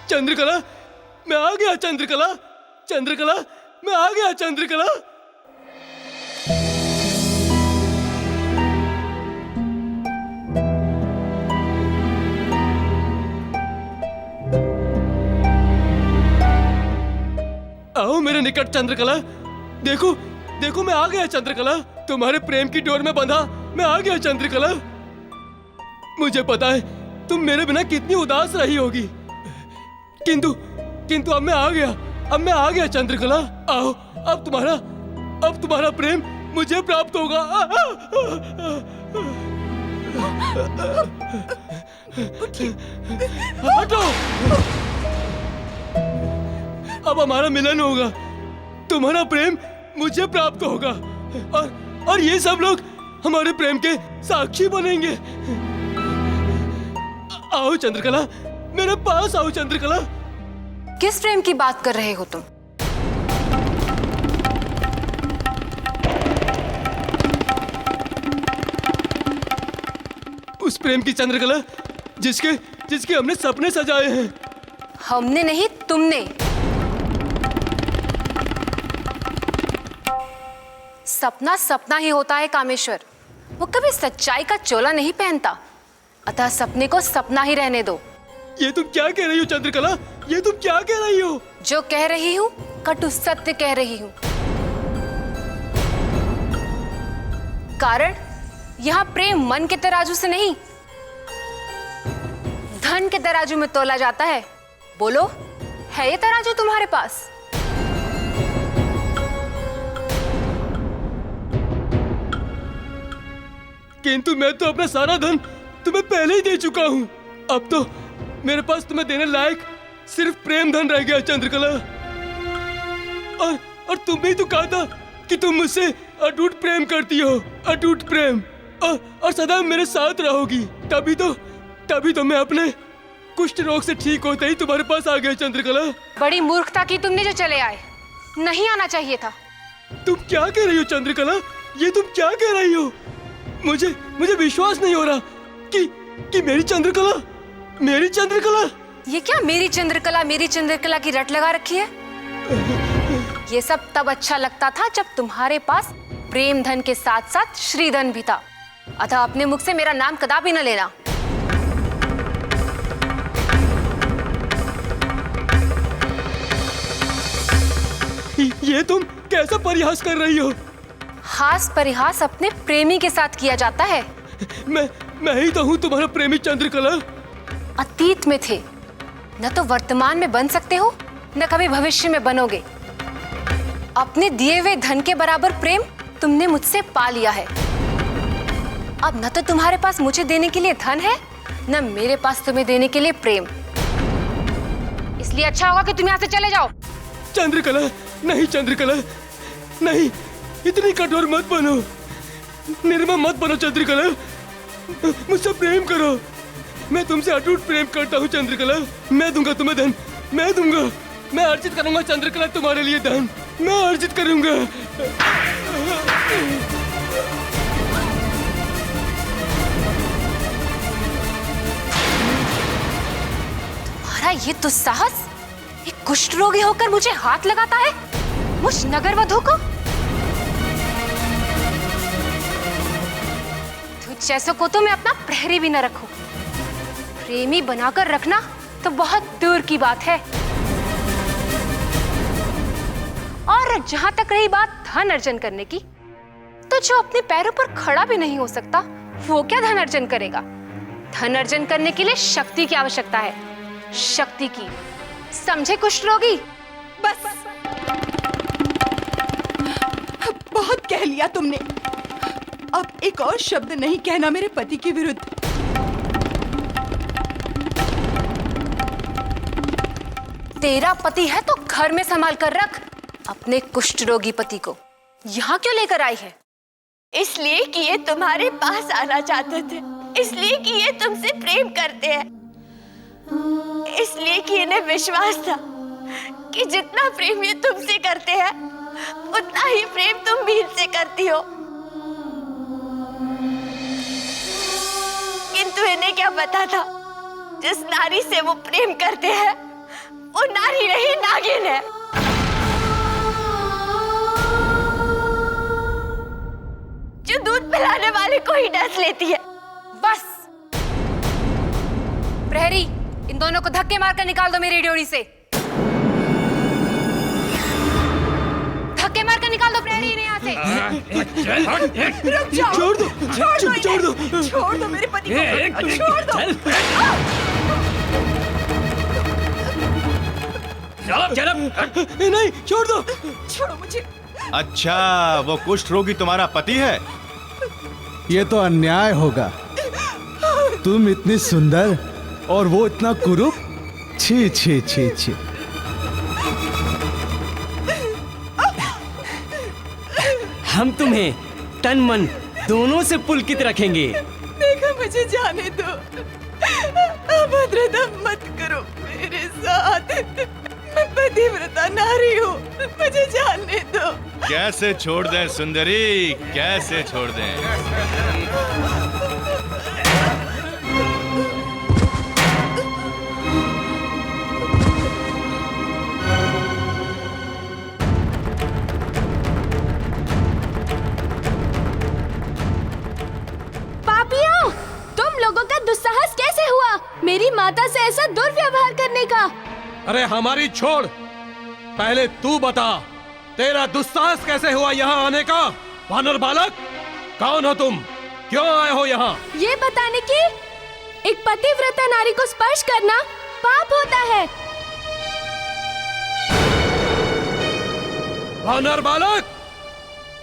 चंद्रकला, मैं आ गया चंद्रकला, चंद्रकला, मैं आ गया चंद्रकला। आओ मेरे निकट चंद्रकला, देखो देखो मैं आ गया चंद्रकला, तुम्हारे प्रेम की डोर में बंधा मैं आ गया चंद्रकला। मुझे पता है तुम मेरे बिना कितनी उदास रही होगी, किंतु किंतु अब मैं आ गया चंद्रकला। आओ, अब तुम्हारा प्रेम मुझे प्राप्त होगा। हटो, अब हमारा मिलन होगा, तुम्हारा प्रेम मुझे प्राप्त होगा और ये सब लोग हमारे प्रेम के साक्षी बनेंगे। आओ चंद्रकला, मेरे पास आओ चंद्रकला। किस प्रेम की बात कर रहे हो तुम? उस प्रेम की चंद्रकला जिसके हमने सपने सजाए हैं। हमने नहीं, तुमने। सपना सपना ही होता है कामेश्वर, वो कभी सच्चाई का चोला नहीं पहनता, अतः सपने को सपना ही रहने दो। ये तुम क्या कह रही हो चंद्रकला, ये तुम क्या कह रही हो? जो कह रही हूँ कटु सत्य कह रही हूँ। कारण यहाँ प्रेम मन के तराजू से नहीं, धन के तराजू में तोला जाता है। बोलो, है ये तराजू तुम्हारे पास? किंतु मैं तो अपना सारा धन तुम्हें पहले ही दे चुका हूँ। अब तो मेरे पास तुम्हें देने लायक सिर्फ प्रेम धन रह गया चंद्रकला। और तुमने ही तो कहा था कि तुम मुझसे अटूट प्रेम करती हो, अटूट प्रेम, और सदा मेरे साथ रहोगी। तभी तो मैं अपने कुष्ठ रोग से ठीक होते ही तुम्हारे पास आ गया चंद्रकला। बड़ी मूर्खता की तुमने जो चले आए, नहीं आना चाहिए था। तुम क्या कह रही हो चंद्रकला, ये तुम क्या कह रही हो? मुझे विश्वास नहीं हो रहा कि मेरी चंद्रकला। ये क्या मेरी चंद्रकला की रट लगा रखी है? ये सब तब अच्छा लगता था जब तुम्हारे पास प्रेम धन के साथ साथ श्रीधन भी था, अतः अपने मुख से मेरा नाम कदापि न लेना। ये तुम कैसा परिहास कर रही हो? हास परिहास अपने प्रेमी के साथ किया जाता है। मैं ही तो हूँ तुम्हारा प्रेमी चंद्रकला। अतीत में थे, न तो वर्तमान में बन सकते हो, न कभी भविष्य में बनोगे। अपने दिए हुए धन के बराबर प्रेम तुमने मुझसे पा लिया है। अब न तो तुम्हारे पास मुझे देने के लिए धन है, न मेरे पास तुम्हें देने के लिए प्रेम। इसलिए अच्छा होगा कि तुम यहाँ से चले जाओ। चंद्रकला, नहीं चंद्रकला, नहीं, इतनी कठोर मत बनो, निर्मम मत बनो चंद्रकला। मुझसे प्रेम करो, मैं तुमसे अटूट प्रेम करता हूँ चंद्रकला। मैं दूंगा तुम्हें धन, मैं दूंगा, मैं अर्जित करूंगा चंद्रकला तुम्हारे लिए धन, मैं अर्जित करूंगा। तुम्हारा ये दुस्साहस, एक कुष्ठ रोगी होकर मुझे हाथ लगाता है, मुझ नगरवधू को। जैसों को तो मैं अपना प्रहरी भी न रखूं, प्रेमी बनाकर रखना तो बहुत दूर की बात है। और जहां तक रही बात धन अर्जन करने की, तो जो अपने पैरों पर खड़ा भी नहीं हो सकता, वो क्या धन अर्जन करेगा? धन अर्जन करने के लिए शक्ति की आवश्यकता है, शक्ति की, समझे कुष्ठ रोगी? बस बहुत कह लिया तुमने, अब एक और शब्द नहीं कहना मेरे पति के विरुद्ध। तेरा पति है तो घर में संभाल कर रख। अपने कुष्ठ रोगी पति को यहाँ क्यों लेकर आई है? इसलिए कि ये तुम्हारे पास आना चाहते थे, इसलिए कि ये तुमसे प्रेम करते हैं, इसलिए कि इन्हें विश्वास था कि जितना प्रेम ये तुमसे करते हैं उतना ही प्रेम तुम भी इनसे करती हो। किंतु इन्हें क्या पता था, जिस नारी से वो प्रेम करते हैं वो नारी नहीं, नागिन है। जो दूध पिलाने वाले को ही डस लेती है। बस प्रहरी, इन दोनों को धक्के मारकर निकाल दो मेरी ड्योढ़ी से। धक्के मारकर निकाल दो प्रहरी इन्हें यहाँ से। रुक जाओ, छोड़ दो, छोड़ दो, छोड़ दो मेरे पति को, छोड़ दो। नहीं, छोड़ दो। छोड़ो मुझे। अच्छा, वो कुष्ठ रोगी तुम्हारा पति है? ये तो अन्याय होगा। तुम इतनी सुंदर और वो इतना कुरूप। छी छी छी छी। हम तुम्हें तन मन दोनों से पुलकित रखेंगे। देखो, मुझे जाने दो। अभद्रता मत करो मेरे साथ। मैं पतिव्रता नारी हूँ, मुझे जाने दो। कैसे छोड़ दें सुंदरी, कैसे छोड़ दें? पापियों, तुम लोगों का दुस्साहस कैसे हुआ मेरी माता से ऐसा दुर्व्यवहार करने का? अरे हमारी छोड़, पहले तू बता, तेरा दुस्साहस कैसे हुआ यहाँ आने का? वानर बालक, कौन हो तुम? क्यों आए हो यहाँ? ये बताने की एक पतिव्रता नारी को स्पर्श करना पाप होता है। वानर बालक,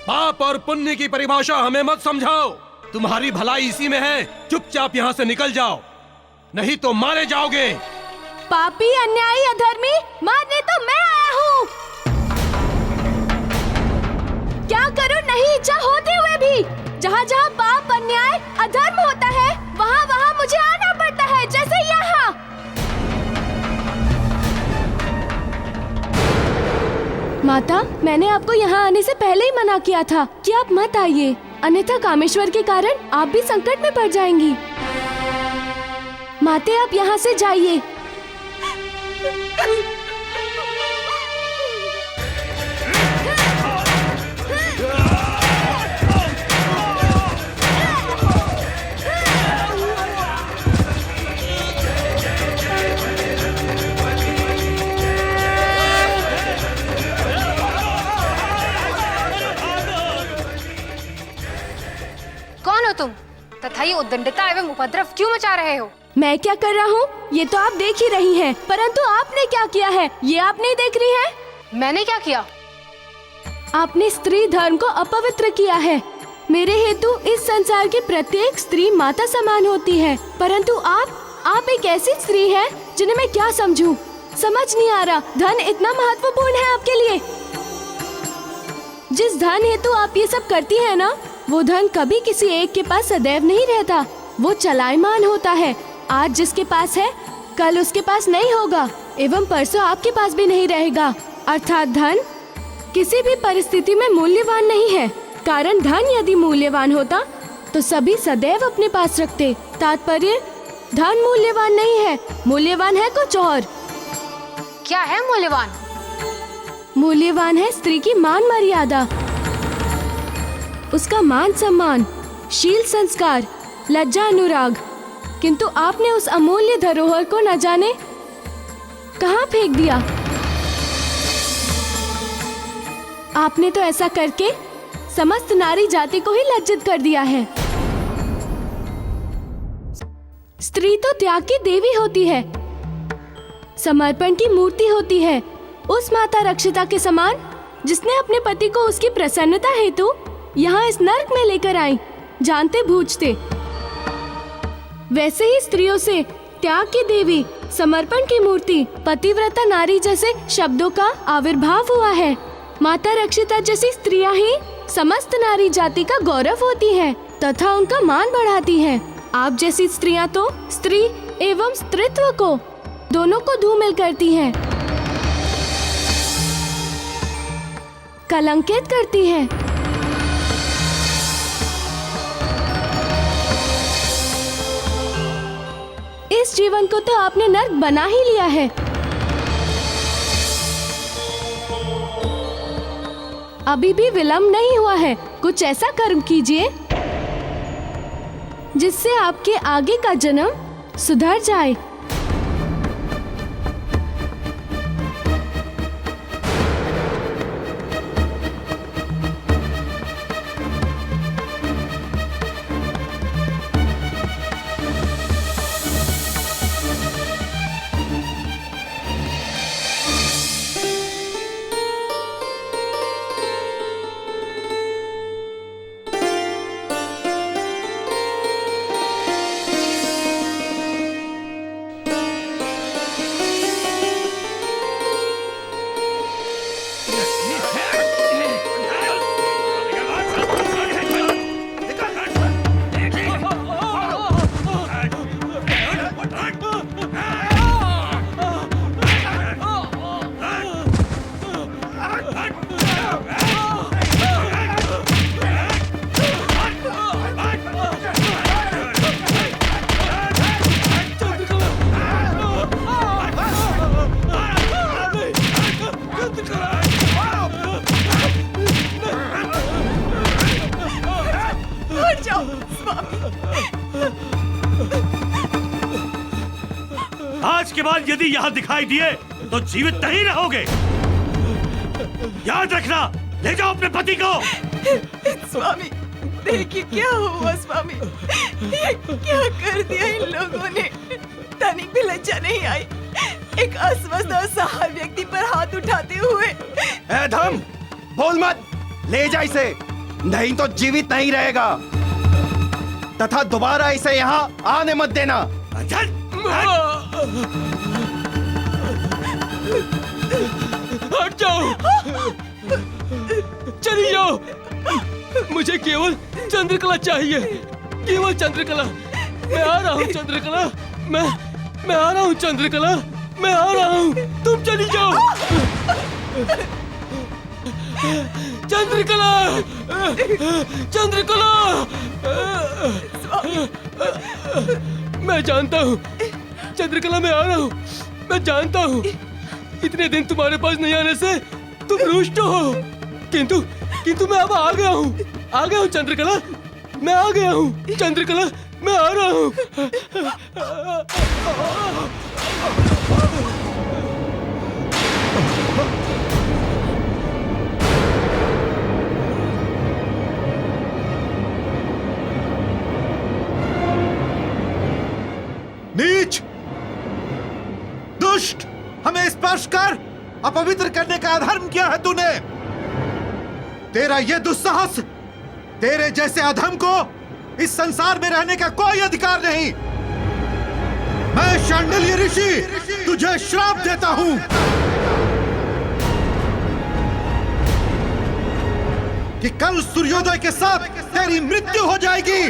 पाप और पुण्य की परिभाषा हमें मत समझाओ। तुम्हारी भलाई इसी में है। चुपचाप यहाँ से निकल जाओ, नहीं तो मारे जाओगे। पापी, अन्यायी, अधर्मी, मारने तो मैं आया हूँ। क्या करूँ नहीं इच्छा होते हुए भी? जहाँ जहाँ पाप, अन्याय, अधर्म होता है, वहाँ वहाँ मुझे आना पड़ता है, जैसे यहाँ। माता, मैंने आपको यहाँ आने से पहले ही मना किया था कि आप मत आइए, अन्यथा कामेश्वर के कारण आप भी संकट में पड़ जाएंगी। माते, आप यहाँ से जाइए। कौन हो तुम तथा ये उद्दंडता एवं उपद्रव क्यों मचा रहे हो? मैं क्या कर रहा हूँ ये तो आप देख ही रही हैं, परंतु आपने क्या किया है ये आप नहीं देख रही हैं। मैंने क्या किया? आपने स्त्री धर्म को अपवित्र किया है। मेरे हेतु इस संसार की प्रत्येक स्त्री माता समान होती है, परंतु आप एक ऐसी स्त्री हैं जिन्हें मैं क्या समझूं? समझ नहीं आ रहा। धन इतना महत्वपूर्ण है आपके लिए। जिस धन हेतु आप ये सब करती है ना, वो धन कभी किसी एक के पास सदैव नहीं रहता, वो चलायमान होता है। आज जिसके पास है कल उसके पास नहीं होगा, एवं परसों आपके पास भी नहीं रहेगा। अर्थात धन किसी भी परिस्थिति में मूल्यवान नहीं है, कारण धन यदि मूल्यवान होता तो सभी सदैव अपने पास रखते। तात्पर्य, धन मूल्यवान नहीं है, मूल्यवान है कुछ और। क्या है मूल्यवान? मूल्यवान है स्त्री की मान मर्यादा, उसका मान सम्मान, शील संस्कार, लज्जा अनुराग। किंतु आपने उस अमूल्य धरोहर को न जाने कहाँ फेंक दिया। आपने तो ऐसा करके समस्त नारी जाति को ही लज्जित कर दिया है। स्त्री तो त्याग की देवी होती है, समर्पण की मूर्ति होती है। उस माता रक्षिता के समान जिसने अपने पति को उसकी प्रसन्नता हेतु यहाँ इस नर्क में लेकर आई, जानते बूझते। वैसे ही स्त्रियों से त्याग की देवी, समर्पण की मूर्ति, पतिव्रता नारी जैसे शब्दों का आविर्भाव हुआ है। माता रक्षिता जैसी स्त्रियां ही समस्त नारी जाति का गौरव होती हैं तथा उनका मान बढ़ाती हैं। आप जैसी स्त्रियां तो स्त्री एवं स्त्रीत्व को दोनों को धूमिल करती हैं, कलंकित करती हैं। इस जीवन को तो आपने नर्क बना ही लिया है। अभी भी विलम्ब नहीं हुआ है। कुछ ऐसा कर्म कीजिए जिससे आपके आगे का जन्म सुधर जाए। आज के बाद यदि यहाँ दिखाई दिए तो जीवित नहीं रहोगे। याद रखना, ले जाओ अपने पति को। स्वामी देखिए क्या हुआ स्वामी, ये क्या कर दिया इन लोगों ने। तनिक भी लज्जा नहीं आई एक अस्वस्थ और असहाय व्यक्ति पर हाथ उठाते हुए। ए धम, बोल मत, ले जा इसे, नहीं तो जीवित नहीं रहेगा, तथा दोबारा इसे यहाँ आने मत देना। हट जाओ, चली जाओ। मुझे केवल चंद्रकला चाहिए, केवल चंद्रकला। मैं आ रहा हूँ चंद्रकला, मैं आ रहा हूँ चंद्रकला, मैं आ रहा हूँ, तुम चली जाओ। चंद्रकला, चंद्रकला। मैं जानता हूँ चंद्रकला, मैं आ रहा हूँ, मैं जानता हूँ इतने दिन तुम्हारे पास नहीं आने से तुम रुष्ट हो, किंतु मैं अब आ गया हूँ चंद्रकला, मैं आ गया हूँ चंद्रकला, मैं आ रहा हूँ। नीच, दुष्ट, हमें स्पर्श कर अपवित्र करने का अधर्म किया है तूने। तेरा यह दुस्साहस, तेरे जैसे अधम को इस संसार में रहने का कोई अधिकार नहीं। मैं शांडिल्य ऋषि तुझे श्राप देता हूं कि कल सूर्योदय के साथ तेरी मृत्यु हो जाएगी,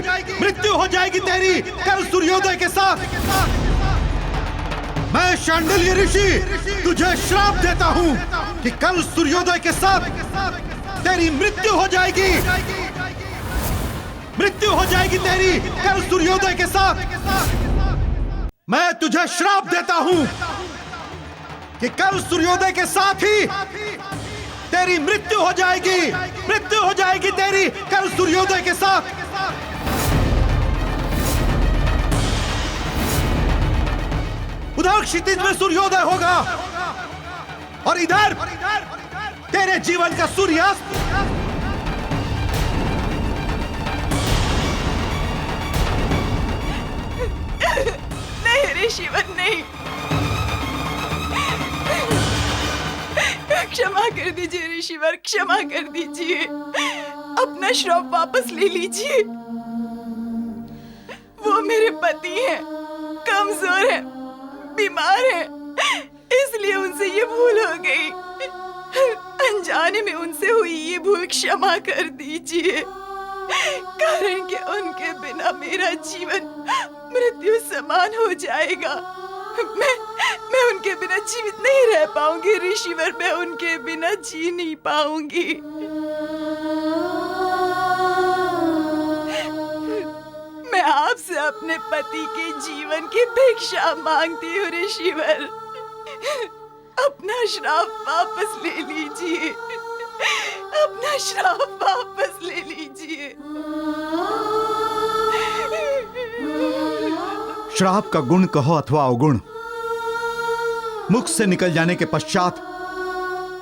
मृत्यु हो जाएगी तेरी कल सूर्योदय के साथ। मैं शांडिल्य ऋषि तुझे श्राप देता हूं कि कल सूर्योदय के साथ तेरी मृत्यु हो जाएगी, मृत्यु हो जाएगी तेरी कल सूर्योदय के साथ। मैं तुझे श्राप देता हूं कि कल सूर्योदय के साथ ही तेरी मृत्यु हो जाएगी, मृत्यु हो जाएगी तेरी कल सूर्योदय के साथ। उधर क्षितिज में सूर्योदय होगा और इधर तेरे जीवन का सूर्यास्त। नहीं ऋषिवर, नहीं, क्षमा कर दीजिए ऋषिवर, क्षमा कर दीजिए, अपना श्राप वापस ले लीजिए। वो मेरे पति हैं, कमजोर हैं, बीमार हैं, इसलिए उनसे ये भूल हो गई। अनजाने में उनसे हुई ये भूल क्षमा कर दीजिए, कारण कि उनके बिना मेरा जीवन मृत्यु समान हो जाएगा। मैं उनके बिना जीवित नहीं रह पाऊंगी ऋषिवर, मैं उनके बिना जी नहीं पाऊंगी। मैं आपसे अपने पति के जीवन की भिक्षा मांगती हूँ ऋषिवर, अपना श्राप वापस ले लीजिए, अपना श्राप वापस ले लीजिए। श्राप का गुण कहो अथवा अवगुण, मुख से निकल जाने के पश्चात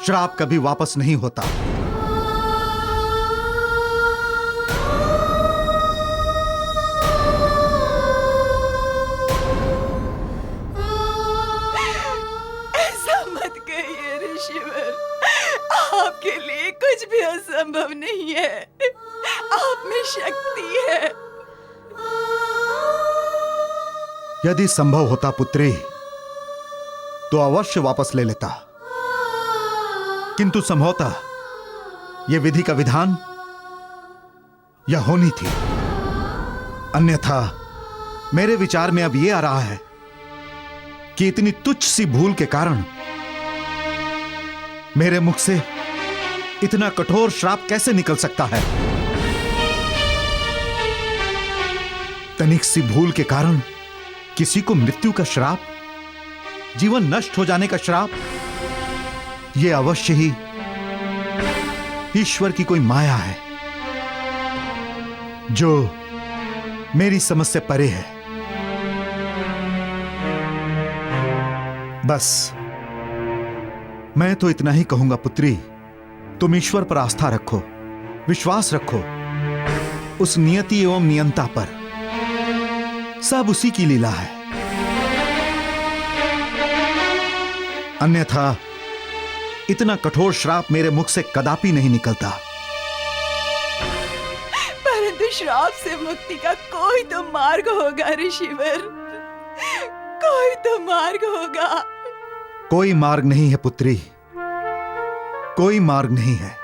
श्राप कभी वापस नहीं होता। ऐसा मत कहिए ऋषिवर, आपके लिए कुछ भी असंभव नहीं है। आप में शक्ति है। यदि संभव होता पुत्री तो अवश्य वापस ले लेता, किंतु संभवतः यह विधि का विधान यह होनी थी। अन्यथा मेरे विचार में अब यह आ रहा है कि इतनी तुच्छ सी भूल के कारण मेरे मुख से इतना कठोर श्राप कैसे निकल सकता है। तनिक सी भूल के कारण किसी को मृत्यु का श्राप, जीवन नष्ट हो जाने का श्राप, यह अवश्य ही ईश्वर की कोई माया है जो मेरी समझ से परे है। बस मैं तो इतना ही कहूंगा पुत्री, तुम ईश्वर पर आस्था रखो, विश्वास रखो उस नियति एवं नियंता पर। सब उसी की लीला है। अन्यथा इतना कठोर श्राप मेरे मुख से कदापि नहीं निकलता। परंतु श्राप से मुक्ति का कोई तो मार्ग होगा ऋषिवर, कोई तो मार्ग होगा। कोई मार्ग नहीं है पुत्री, कोई मार्ग नहीं है।